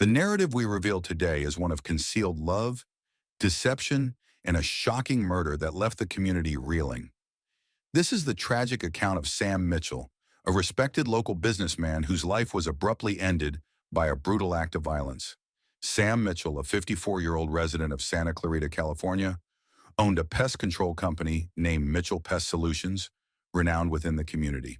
The narrative we reveal today is one of concealed love, deception, and a shocking murder that left the community reeling. This is the tragic account of Sam Mitchell, a respected local businessman whose life was abruptly ended by a brutal act of violence. Sam Mitchell, a 54-year-old resident of Santa Clarita, California, owned a pest control company named Mitchell Pest Solutions, renowned within the community.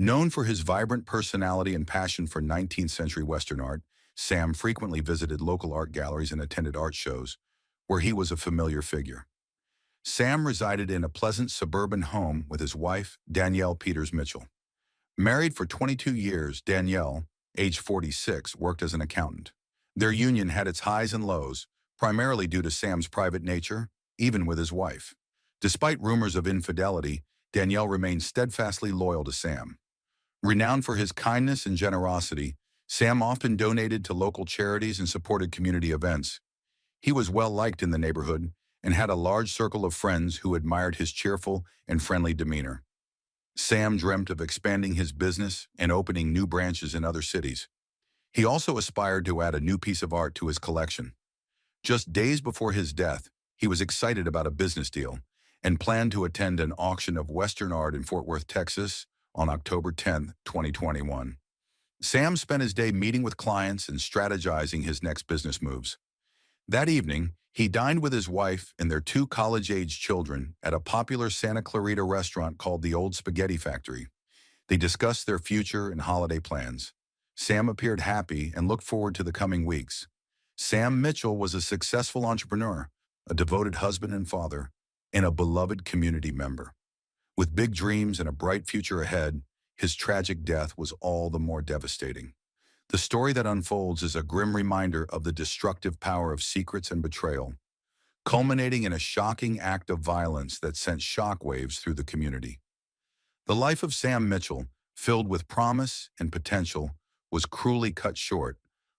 Known for his vibrant personality and passion for 19th century Western art, Sam frequently visited local art galleries and attended art shows, where he was a familiar figure. Sam resided in a pleasant suburban home with his wife, Danielle Peters Mitchell. Married for 22 years, Danielle, age 46, worked as an accountant. Their union had its highs and lows, primarily due to Sam's private nature, even with his wife. Despite rumors of infidelity, Danielle remained steadfastly loyal to Sam. Renowned for his kindness and generosity, Sam often donated to local charities and supported community events. He was well liked in the neighborhood and had a large circle of friends who admired his cheerful and friendly demeanor. Sam dreamt of expanding his business and opening new branches in other cities. He also aspired to add a new piece of art to his collection. Just days before his death, he was excited about a business deal and planned to attend an auction of Western art in Fort Worth, Texas, on October 10, 2021. Sam spent his day meeting with clients and strategizing his next business moves. That evening, he dined with his wife and their two college-age children at a popular Santa Clarita restaurant called the Old Spaghetti Factory. They discussed their future and holiday plans. Sam appeared happy and looked forward to the coming weeks. Sam Mitchell was a successful entrepreneur, a devoted husband and father, and a beloved community member. With big dreams and a bright future ahead, his tragic death was all the more devastating. The story that unfolds is a grim reminder of the destructive power of secrets and betrayal, culminating in a shocking act of violence that sent shockwaves through the community. The life of Sam Mitchell, filled with promise and potential, was cruelly cut short,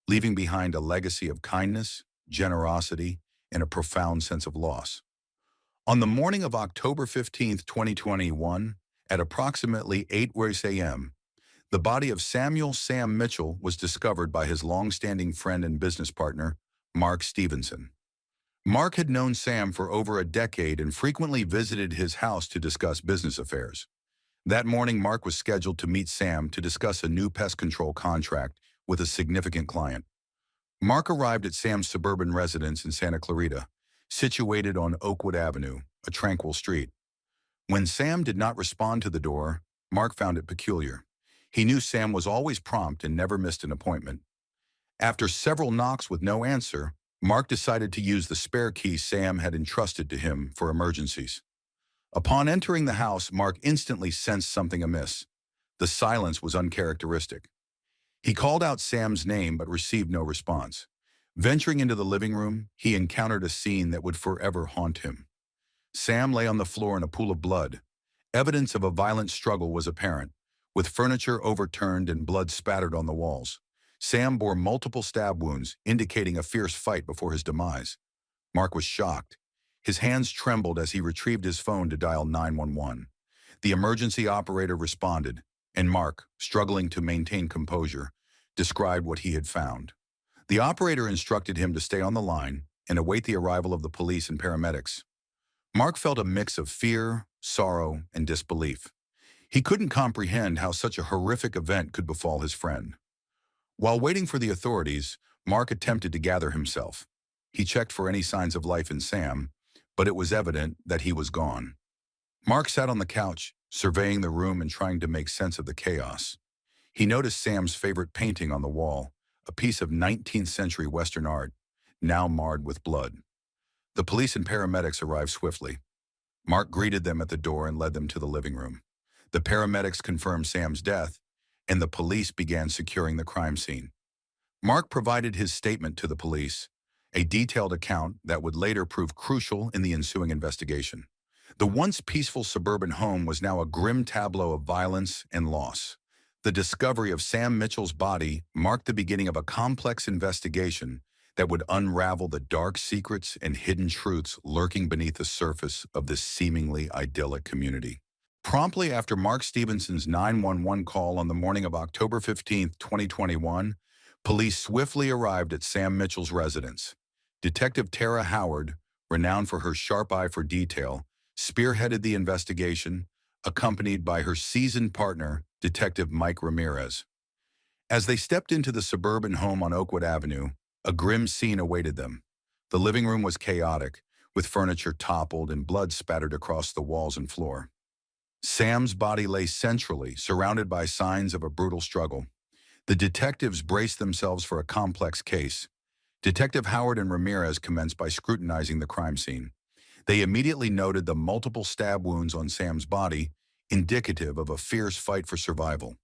leaving behind a legacy of kindness, generosity, and a profound sense of loss. On the morning of October 15, 2021, at approximately 8 a.m., the body of Samuel Sam Mitchell was discovered by his long-standing friend and business partner, Mark Stevenson. Mark had known Sam for over a decade and frequently visited his house to discuss business affairs. That morning, Mark was scheduled to meet Sam to discuss a new pest control contract with a significant client. Mark arrived at Sam's suburban residence in Santa Clarita, situated on Oakwood Avenue, a tranquil street. When Sam did not respond to the door, Mark found it peculiar. He knew Sam was always prompt and never missed an appointment. After several knocks with no answer, Mark decided to use the spare key Sam had entrusted to him for emergencies. Upon entering the house, Mark instantly sensed something amiss. The silence was uncharacteristic. He called out Sam's name but received no response. Venturing into the living room, he encountered a scene that would forever haunt him. Sam lay on the floor in a pool of blood. Evidence of a violent struggle was apparent, with furniture overturned and blood spattered on the walls. Sam bore multiple stab wounds, indicating a fierce fight before his demise. Mark was shocked. His hands trembled as he retrieved his phone to dial 911. The emergency operator responded, and Mark, struggling to maintain composure, described what he had found. The operator instructed him to stay on the line and await the arrival of the police and paramedics. Mark felt a mix of fear, sorrow, and disbelief. He couldn't comprehend how such a horrific event could befall his friend. While waiting for the authorities, Mark attempted to gather himself. He checked for any signs of life in Sam, but it was evident that he was gone. Mark sat on the couch, surveying the room and trying to make sense of the chaos. He noticed Sam's favorite painting on the wall, a piece of 19th century Western art, now marred with blood. The police and paramedics arrived swiftly. Mark greeted them at the door and led them to the living room. The paramedics confirmed Sam's death, and the police began securing the crime scene. Mark provided his statement to the police, a detailed account that would later prove crucial in the ensuing investigation. The once peaceful suburban home was now a grim tableau of violence and loss. The discovery of Sam Mitchell's body marked the beginning of a complex investigation that would unravel the dark secrets and hidden truths lurking beneath the surface of this seemingly idyllic community. Promptly after Mark Stevenson's 911 call on the morning of October 15, 2021, Police swiftly arrived at Sam Mitchell's residence. Detective Tara Howard, renowned for her sharp eye for detail, spearheaded the investigation, accompanied by her seasoned partner, Detective Mike Ramirez. As they stepped into the suburban home on Oakwood Avenue, a grim scene awaited them. The living room was chaotic, with furniture toppled and blood spattered across the walls and floor. Sam's body lay centrally, surrounded by signs of a brutal struggle. The detectives braced themselves for a complex case. Detective Howard and Ramirez commenced by scrutinizing the crime scene. They immediately noted the multiple stab wounds on Sam's body, indicative of a fierce fight for survival.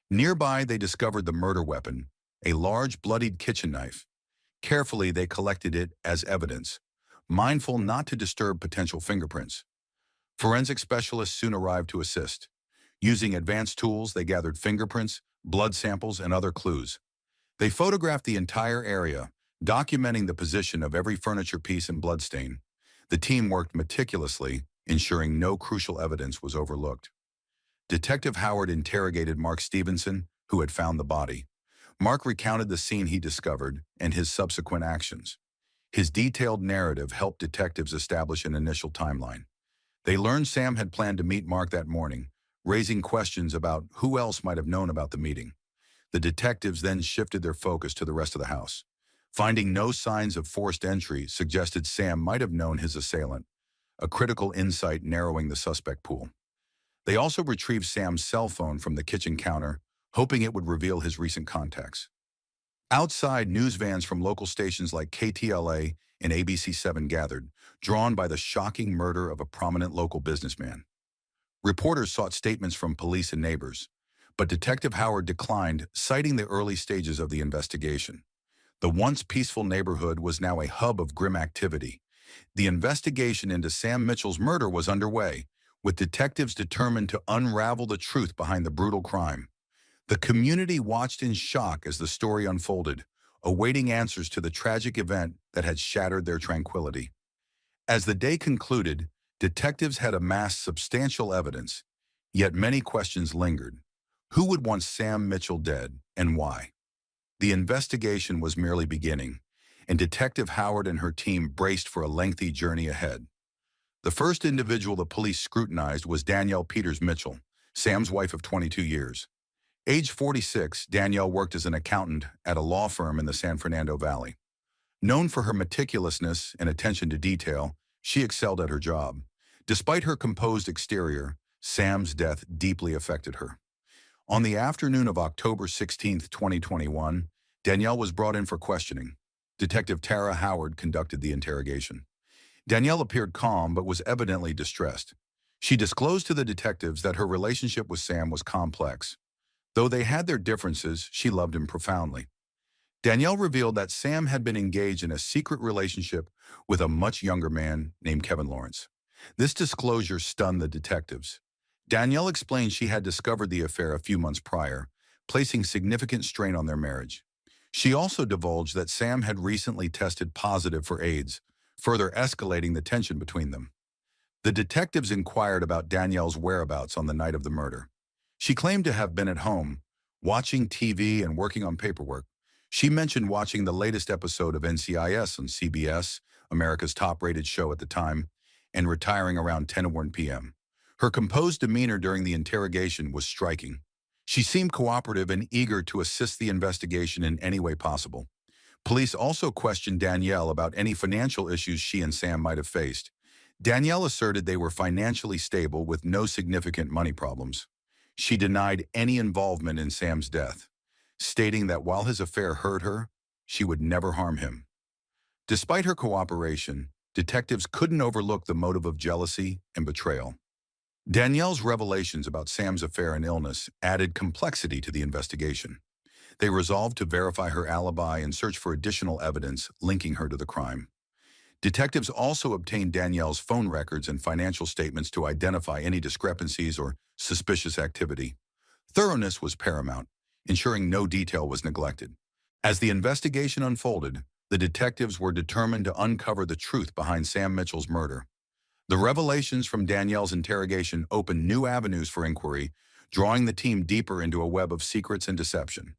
Nearby, they discovered the murder weapon, a large bloodied kitchen knife. Carefully, they collected it as evidence, mindful not to disturb potential fingerprints. Forensic specialists soon arrived to assist. Using advanced tools, they gathered fingerprints, blood samples, and other clues. They photographed the entire area, documenting the position of every furniture piece and bloodstain. The team worked meticulously, ensuring no crucial evidence was overlooked. Detective Howard interrogated Mark Stevenson, who had found the body. Mark recounted the scene he discovered and his subsequent actions. His detailed narrative helped detectives establish an initial timeline. They learned Sam had planned to meet Mark that morning, raising questions about who else might have known about the meeting. The detectives then shifted their focus to the rest of the house. Finding no signs of forced entry suggested Sam might have known his assailant, a critical insight narrowing the suspect pool. They also retrieved Sam's cell phone from the kitchen counter, hoping it would reveal his recent contacts. Outside, news vans from local stations like KTLA and ABC7 gathered, drawn by the shocking murder of a prominent local businessman. Reporters sought statements from police and neighbors, but Detective Howard declined, citing the early stages of the investigation. The once peaceful neighborhood was now a hub of grim activity. The investigation into Sam Mitchell's murder was underway, with detectives determined to unravel the truth behind the brutal crime. The community watched in shock as the story unfolded, awaiting answers to the tragic event that had shattered their tranquility. As the day concluded, detectives had amassed substantial evidence, yet many questions lingered. Who would want Sam Mitchell dead, and why? The investigation was merely beginning, and Detective Howard and her team braced for a lengthy journey ahead. The first individual the police scrutinized was Danielle Peters Mitchell, Sam's wife of 22 years. Age 46, Danielle worked as an accountant at a law firm in the San Fernando Valley. Known for her meticulousness and attention to detail, she excelled at her job. Despite her composed exterior, Sam's death deeply affected her. On the afternoon of October 16, 2021, Danielle was brought in for questioning. Detective Tara Howard conducted the interrogation. Danielle appeared calm but was evidently distressed. She disclosed to the detectives that her relationship with Sam was complex. Though they had their differences, she loved him profoundly. Danielle revealed that Sam had been engaged in a secret relationship with a much younger man named Kevin Lawrence. This disclosure stunned the detectives. Danielle explained she had discovered the affair a few months prior, placing significant strain on their marriage. She also divulged that Sam had recently tested positive for AIDS, further escalating the tension between them. The detectives inquired about Danielle's whereabouts on the night of the murder. She claimed to have been at home, watching TV and working on paperwork. She mentioned watching the latest episode of NCIS on CBS, America's top-rated show at the time, and retiring around 10:01 p.m. Her composed demeanor during the interrogation was striking. She seemed cooperative and eager to assist the investigation in any way possible. Police also questioned Danielle about any financial issues she and Sam might have faced. Danielle asserted they were financially stable with no significant money problems. She denied any involvement in Sam's death, stating that while his affair hurt her, she would never harm him. Despite her cooperation, detectives couldn't overlook the motive of jealousy and betrayal. Danielle's revelations about Sam's affair and illness added complexity to the investigation. They resolved to verify her alibi and search for additional evidence linking her to the crime. Detectives also obtained Danielle's phone records and financial statements to identify any discrepancies or suspicious activity. Thoroughness was paramount, ensuring no detail was neglected. As the investigation unfolded, the detectives were determined to uncover the truth behind Sam Mitchell's murder. The revelations from Danielle's interrogation opened new avenues for inquiry, drawing the team deeper into a web of secrets and deception.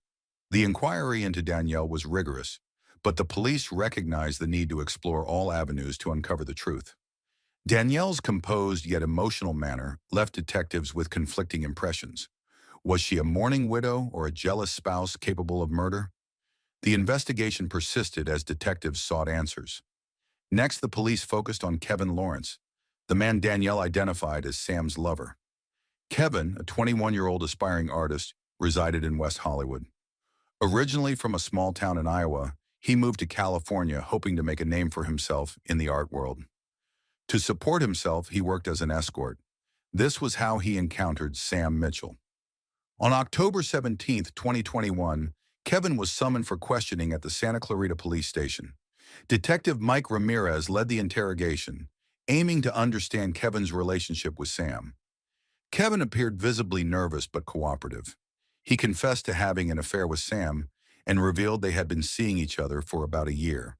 The inquiry into Danielle was rigorous, but the police recognized the need to explore all avenues to uncover the truth. Danielle's composed yet emotional manner left detectives with conflicting impressions. Was she a mourning widow or a jealous spouse capable of murder? The investigation persisted as detectives sought answers. Next, the police focused on Kevin Lawrence, the man Danielle identified as Sam's lover. Kevin, a 21-year-old aspiring artist, resided in West Hollywood. Originally from a small town in Iowa, he moved to California hoping to make a name for himself in the art world. To support himself, he worked as an escort. This was how he encountered Sam Mitchell. On October 17, 2021, Kevin was summoned for questioning at the Santa Clarita Police Station. Detective Mike Ramirez led the interrogation, aiming to understand Kevin's relationship with Sam. Kevin appeared visibly nervous but cooperative. He confessed to having an affair with Sam and revealed they had been seeing each other for about a year.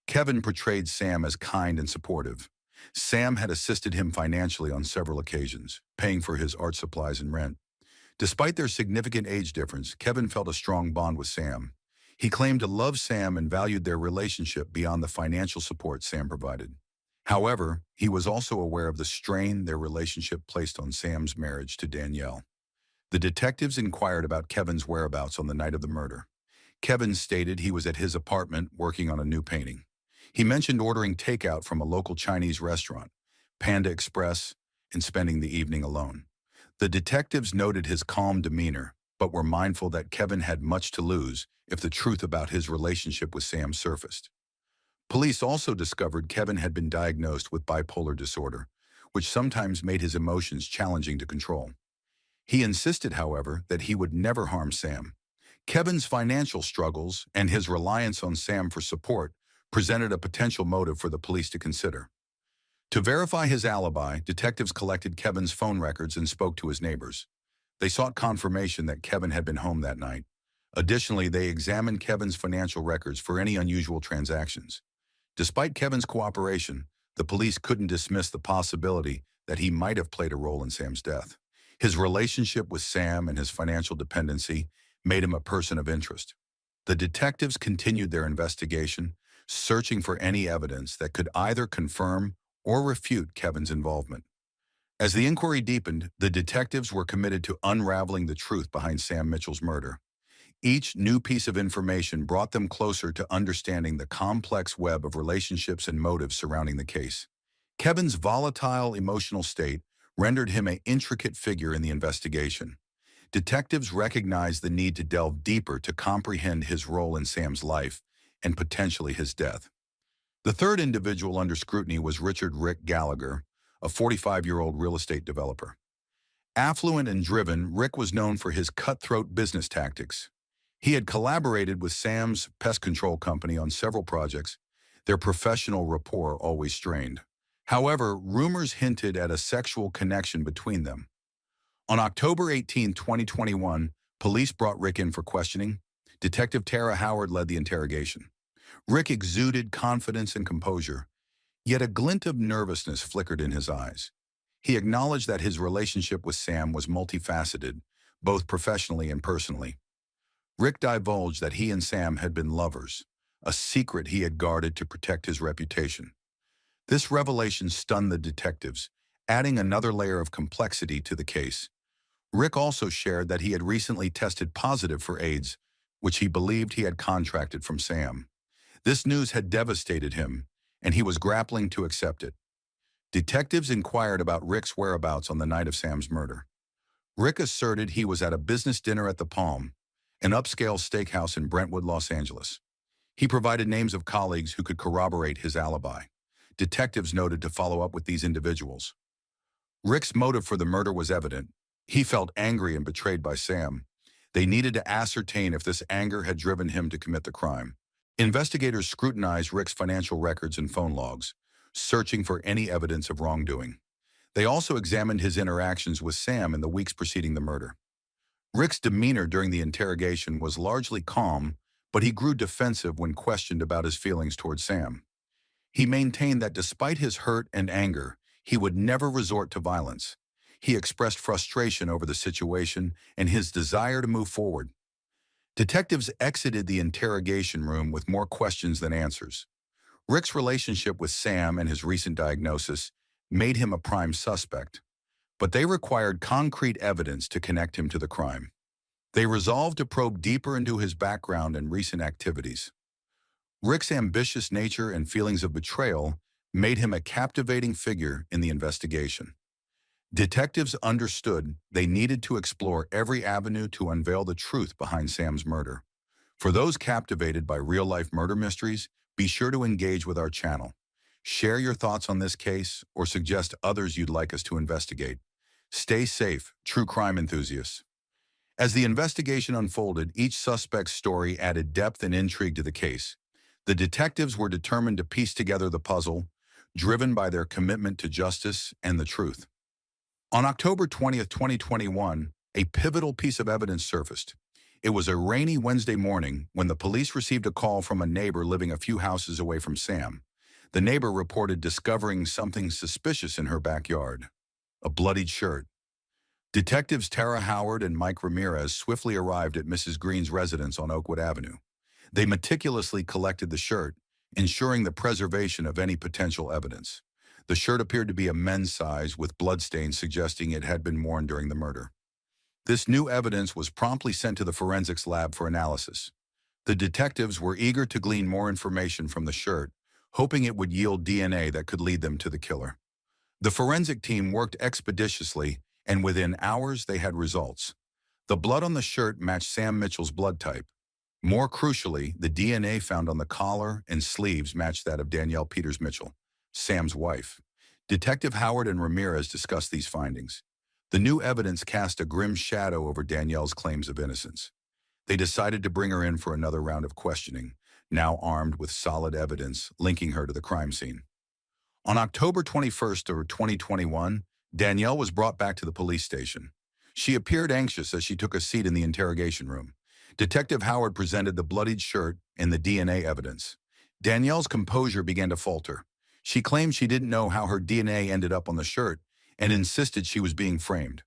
Kevin portrayed Sam as kind and supportive. Sam had assisted him financially on several occasions, paying for his art supplies and rent. Despite their significant age difference, Kevin felt a strong bond with Sam. He claimed to love Sam and valued their relationship beyond the financial support Sam provided. However, he was also aware of the strain their relationship placed on Sam's marriage to Danielle. The detectives inquired about Kevin's whereabouts on the night of the murder. Kevin stated he was at his apartment working on a new painting. He mentioned ordering takeout from a local Chinese restaurant, Panda Express, and spending the evening alone. The detectives noted his calm demeanor, but were mindful that Kevin had much to lose if the truth about his relationship with Sam surfaced. Police also discovered Kevin had been diagnosed with bipolar disorder, which sometimes made his emotions challenging to control. He insisted, however, that he would never harm Sam. Kevin's financial struggles and his reliance on Sam for support presented a potential motive for the police to consider. To verify his alibi, detectives collected Kevin's phone records and spoke to his neighbors. They sought confirmation that Kevin had been home that night. Additionally, they examined Kevin's financial records for any unusual transactions. Despite Kevin's cooperation, the police couldn't dismiss the possibility that he might have played a role in Sam's death. His relationship with Sam and his financial dependency made him a person of interest. The detectives continued their investigation, searching for any evidence that could either confirm or refute Kevin's involvement. As the inquiry deepened, the detectives were committed to unraveling the truth behind Sam Mitchell's murder. Each new piece of information brought them closer to understanding the complex web of relationships and motives surrounding the case. Kevin's volatile emotional state rendered him an intricate figure in the investigation. Detectives recognized the need to delve deeper to comprehend his role in Sam's life and potentially his death. The third individual under scrutiny was Rick Gallagher, a 45-year-old real estate developer. Affluent and driven, Rick was known for his cutthroat business tactics. He had collaborated with Sam's pest control company on several projects, their professional rapport always strained. However, rumors hinted at a sexual connection between them. On October 18, 2021, police brought Rick in for questioning. Detective Tara Howard led the interrogation. Rick exuded confidence and composure, yet a glint of nervousness flickered in his eyes. He acknowledged that his relationship with Sam was multifaceted, both professionally and personally. Rick divulged that he and Sam had been lovers, a secret he had guarded to protect his reputation. This revelation stunned the detectives, adding another layer of complexity to the case. Rick also shared that he had recently tested positive for AIDS, which he believed he had contracted from Sam. This news had devastated him, and he was grappling to accept it. Detectives inquired about Rick's whereabouts on the night of Sam's murder. Rick asserted he was at a business dinner at the Palm, an upscale steakhouse in Brentwood, Los Angeles. He provided names of colleagues who could corroborate his alibi. Detectives noted to follow up with these individuals. Rick's motive for the murder was evident. He felt angry and betrayed by Sam. They needed to ascertain if this anger had driven him to commit the crime. Investigators scrutinized Rick's financial records and phone logs, searching for any evidence of wrongdoing. They also examined his interactions with Sam in the weeks preceding the murder. Rick's demeanor during the interrogation was largely calm, but he grew defensive when questioned about his feelings towards Sam. He maintained that despite his hurt and anger, he would never resort to violence. He expressed frustration over the situation and his desire to move forward. Detectives exited the interrogation room with more questions than answers. Rick's relationship with Sam and his recent diagnosis made him a prime suspect, but they required concrete evidence to connect him to the crime. They resolved to probe deeper into his background and recent activities. Rick's ambitious nature and feelings of betrayal made him a captivating figure in the investigation. Detectives understood they needed to explore every avenue to unveil the truth behind Sam's murder. For those captivated by real-life murder mysteries, be sure to engage with our channel. Share your thoughts on this case or suggest others you'd like us to investigate. Stay safe, true crime enthusiasts. As the investigation unfolded, each suspect's story added depth and intrigue to the case. The detectives were determined to piece together the puzzle, driven by their commitment to justice and the truth. On October 20th, 2021, a pivotal piece of evidence surfaced. It was a rainy Wednesday morning when the police received a call from a neighbor living a few houses away from Sam. The neighbor reported discovering something suspicious in her backyard: a bloodied shirt. Detectives Tara Howard and Mike Ramirez swiftly arrived at Mrs. Green's residence on Oakwood Avenue. They meticulously collected the shirt, ensuring the preservation of any potential evidence. The shirt appeared to be a men's size, with bloodstains suggesting it had been worn during the murder. This new evidence was promptly sent to the forensics lab for analysis. The detectives were eager to glean more information from the shirt, hoping it would yield DNA that could lead them to the killer. The forensic team worked expeditiously, and within hours they had results. The blood on the shirt matched Sam Mitchell's blood type. More crucially, the DNA found on the collar and sleeves matched that of Danielle Peters Mitchell, Sam's wife. Detective Howard and Ramirez discussed these findings. The new evidence cast a grim shadow over Danielle's claims of innocence. They decided to bring her in for another round of questioning, now armed with solid evidence linking her to the crime scene. On October 21st, 2021, Danielle was brought back to the police station. She appeared anxious as she took a seat in the interrogation room. Detective Howard presented the bloodied shirt and the DNA evidence. Danielle's composure began to falter. She claimed she didn't know how her DNA ended up on the shirt and insisted she was being framed.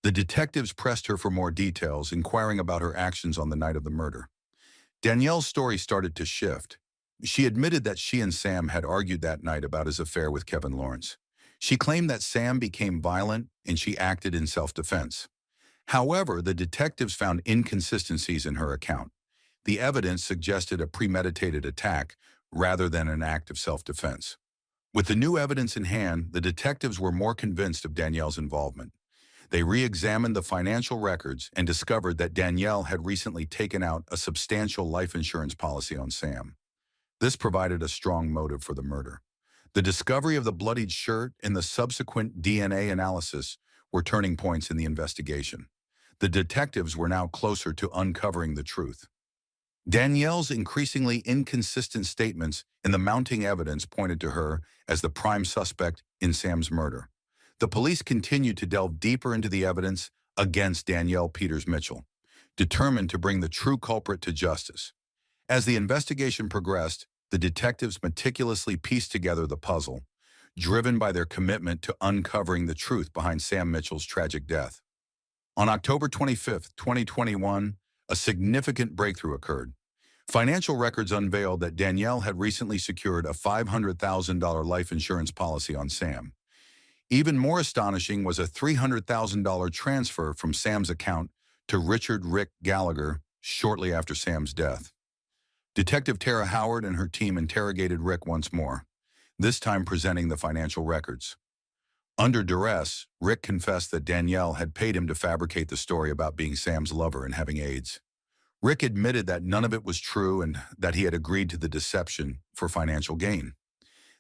The detectives pressed her for more details, inquiring about her actions on the night of the murder. Danielle's story started to shift. She admitted that she and Sam had argued that night about his affair with Kevin Lawrence. She claimed that Sam became violent and she acted in self-defense. However, the detectives found inconsistencies in her account. The evidence suggested a premeditated attack rather than an act of self-defense. With the new evidence in hand, the detectives were more convinced of Danielle's involvement. They re-examined the financial records and discovered that Danielle had recently taken out a substantial life insurance policy on Sam. This provided a strong motive for the murder. The discovery of the bloodied shirt and the subsequent DNA analysis were turning points in the investigation. The detectives were now closer to uncovering the truth. Danielle's increasingly inconsistent statements and the mounting evidence pointed to her as the prime suspect in Sam's murder. The police continued to delve deeper into the evidence against Danielle Peters Mitchell, determined to bring the true culprit to justice. As the investigation progressed, the detectives meticulously pieced together the puzzle, driven by their commitment to uncovering the truth behind Sam Mitchell's tragic death. On October 25th, 2021, a significant breakthrough occurred. Financial records unveiled that Danielle had recently secured a $500,000 life insurance policy on Sam. Even more astonishing was a $300,000 transfer from Sam's account to Richard "Rick" Gallagher shortly after Sam's death. Detective Tara Howard and her team interrogated Rick once more, this time presenting the financial records. Under duress, Rick confessed that Danielle had paid him to fabricate the story about being Sam's lover and having AIDS. Rick admitted that none of it was true and that he had agreed to the deception for financial gain.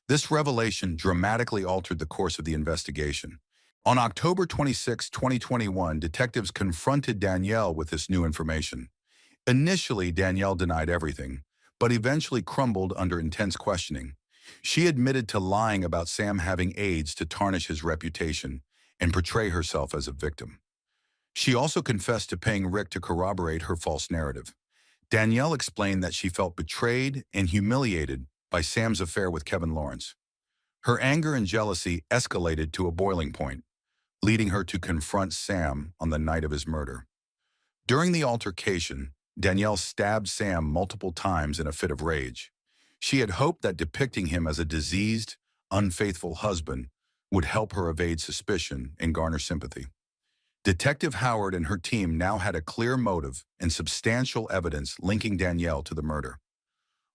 This revelation dramatically altered the course of the investigation. On October 26, 2021, detectives confronted Danielle with this new information. Initially, Danielle denied everything, but eventually crumbled under intense questioning. She admitted to lying about Sam having AIDS to tarnish his reputation and portray herself as a victim. She also confessed to paying Rick to corroborate her false narrative. Danielle explained that she felt betrayed and humiliated by Sam's affair with Kevin Lawrence. Her anger and jealousy escalated to a boiling point, leading her to confront Sam on the night of his murder. During the altercation, Danielle stabbed Sam multiple times in a fit of rage. She had hoped that depicting him as a diseased, unfaithful husband would help her evade suspicion and garner sympathy. Detective Howard and her team now had a clear motive and substantial evidence linking Danielle to the murder.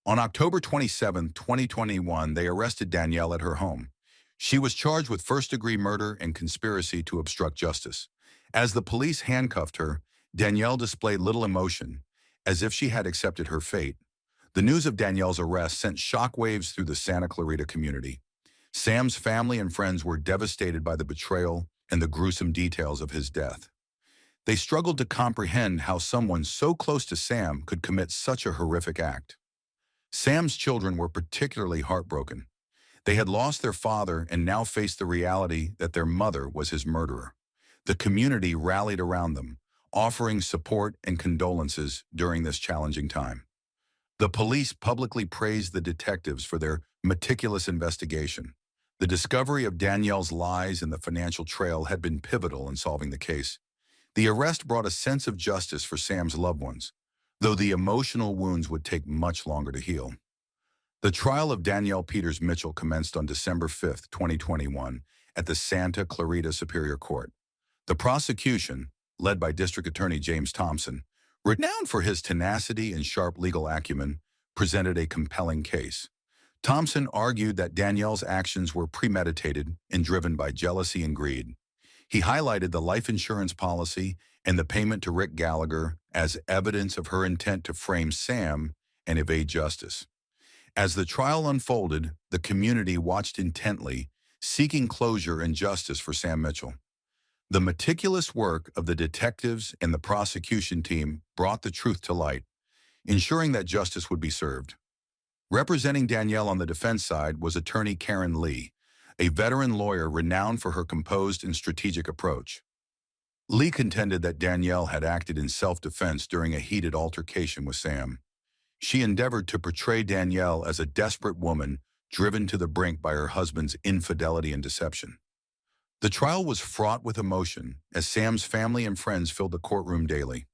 On October 27, 2021, they arrested Danielle at her home. She was charged with first-degree murder and conspiracy to obstruct justice. As the police handcuffed her, Danielle displayed little emotion, as if she had accepted her fate. The news of Danielle's arrest sent shockwaves through the Santa Clarita community. Sam's family and friends were devastated by the betrayal and the gruesome details of his death. They struggled to comprehend how someone so close to Sam could commit such a horrific act. Sam's children were particularly heartbroken. They had lost their father and now faced the reality that their mother was his murderer. The community rallied around them, offering support and condolences during this challenging time. The police publicly praised the detectives for their meticulous investigation. The discovery of Danielle's lies and the financial trail had been pivotal in solving the case. The arrest brought a sense of justice for Sam's loved ones, though the emotional wounds would take much longer to heal. The trial of Danielle Peters Mitchell commenced on December 5, 2021, at the Santa Clarita Superior Court. The prosecution, led by District Attorney James Thompson, renowned for his tenacity and sharp legal acumen, presented a compelling case. Thompson argued that Danielle's actions were premeditated and driven by jealousy and greed. He highlighted the life insurance policy and the payment to Rick Gallagher as evidence of her intent to frame Sam and evade justice. As the trial unfolded, the community watched intently, seeking closure and justice for Sam Mitchell. The meticulous work of the detectives and the prosecution team brought the truth to light, ensuring that justice would be served. Representing Danielle on the defense side was attorney Karen Lee, a veteran lawyer renowned for her composed and strategic approach. Lee contended that Danielle had acted in self-defense during a heated altercation with Sam. She endeavored to portray Danielle as a desperate woman driven to the brink by her husband's infidelity and deception. The trial was fraught with emotion as Sam's family and friends filled the courtroom daily.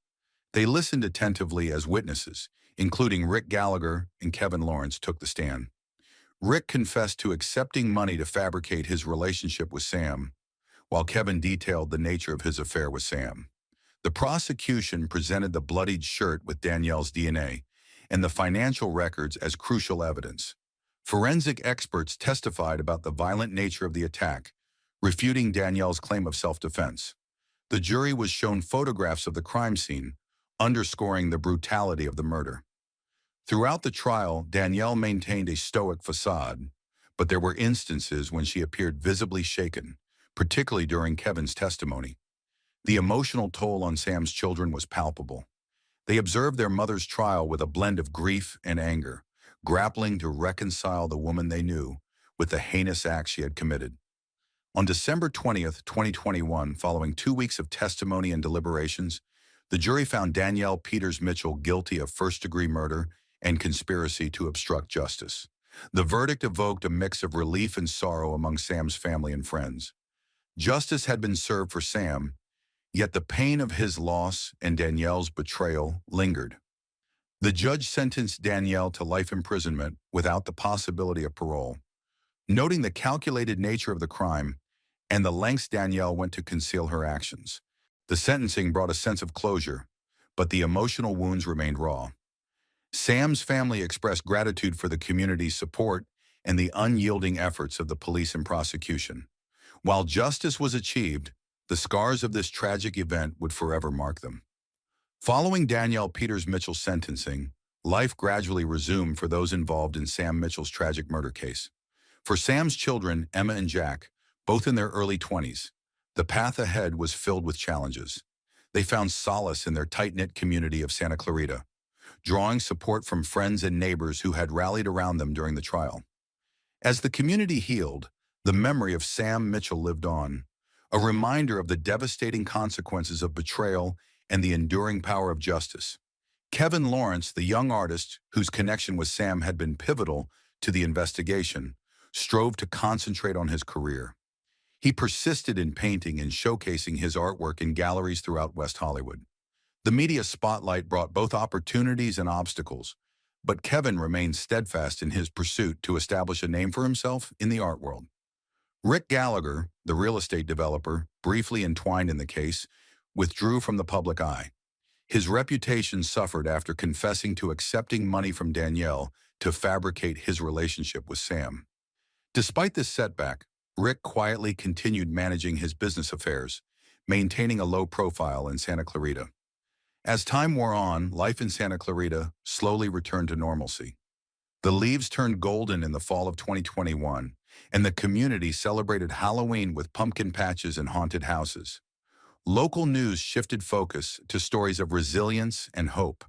They listened attentively as witnesses, including Rick Gallagher and Kevin Lawrence, took the stand. Rick confessed to accepting money to fabricate his relationship with Sam, while Kevin detailed the nature of his affair with Sam. The prosecution presented the bloodied shirt with Danielle's DNA and the financial records as crucial evidence. Forensic experts testified about the violent nature of the attack, refuting Danielle's claim of self-defense. The jury was shown photographs of the crime scene, underscoring the brutality of the murder. Throughout the trial, Danielle maintained a stoic facade, but there were instances when she appeared visibly shaken, particularly during Kevin's testimony. The emotional toll on Sam's children was palpable. They observed their mother's trial with a blend of grief and anger, grappling to reconcile the woman they knew with the heinous acts she had committed. On December 20th, 2021, following 2 weeks of testimony and deliberations, the jury found Danielle Peters Mitchell guilty of first-degree murder and conspiracy to obstruct justice. The verdict evoked a mix of relief and sorrow among Sam's family and friends. Justice had been served for Sam, yet the pain of his loss and Danielle's betrayal lingered. The judge sentenced Danielle to life imprisonment without the possibility of parole, noting the calculated nature of the crime and the lengths Danielle went to conceal her actions. The sentencing brought a sense of closure, but the emotional wounds remained raw. Sam's family expressed gratitude for the community's support and the unyielding efforts of the police and prosecution. While justice was achieved, the scars of this tragic event would forever mark them. Following Danielle Peters Mitchell's sentencing, life gradually resumed for those involved in Sam Mitchell's tragic murder case. For Sam's children, Emma and Jack, both in their early 20s, the path ahead was filled with challenges. They found solace in their tight-knit community of Santa Clarita, drawing support from friends and neighbors who had rallied around them during the trial. As the community healed, the memory of Sam Mitchell lived on, a reminder of the devastating consequences of betrayal and the enduring power of justice. Kevin Lawrence, the young artist whose connection with Sam had been pivotal to the investigation, strove to concentrate on his career. He persisted in painting and showcasing his artwork in galleries throughout West Hollywood. The media spotlight brought both opportunities and obstacles, but Kevin remained steadfast in his pursuit to establish a name for himself in the art world. Rick Gallagher, the real estate developer, briefly entwined in the case, withdrew from the public eye. His reputation suffered after confessing to accepting money from Danielle to fabricate his relationship with Sam. Despite this setback, Rick quietly continued managing his business affairs, maintaining a low profile in Santa Clarita. As time wore on, life in Santa Clarita slowly returned to normalcy. The leaves turned golden in the fall of 2021, and the community celebrated Halloween with pumpkin patches and haunted houses. Local news shifted focus to stories of resilience and hope,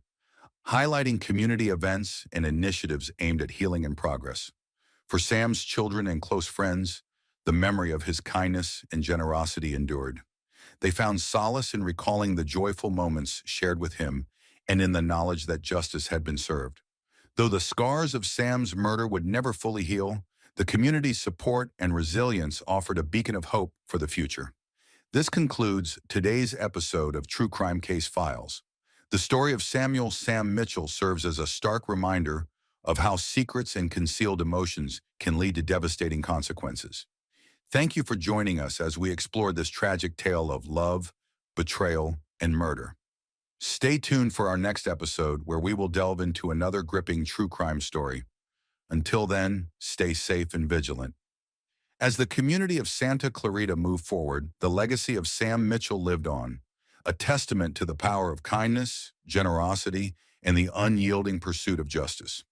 highlighting community events and initiatives aimed at healing and progress. For Sam's children and close friends, the memory of his kindness and generosity endured. They found solace in recalling the joyful moments shared with him and in the knowledge that justice had been served. Though the scars of Sam's murder would never fully heal, the community's support and resilience offered a beacon of hope for the future. This concludes today's episode of True Crime Case Files. The story of Samuel Sam Mitchell serves as a stark reminder of how secrets and concealed emotions can lead to devastating consequences. Thank you for joining us as we explore this tragic tale of love, betrayal, and murder. Stay tuned for our next episode where we will delve into another gripping true crime story. Until then, stay safe and vigilant. As the community of Santa Clarita moved forward, the legacy of Sam Mitchell lived on, a testament to the power of kindness, generosity, and the unyielding pursuit of justice.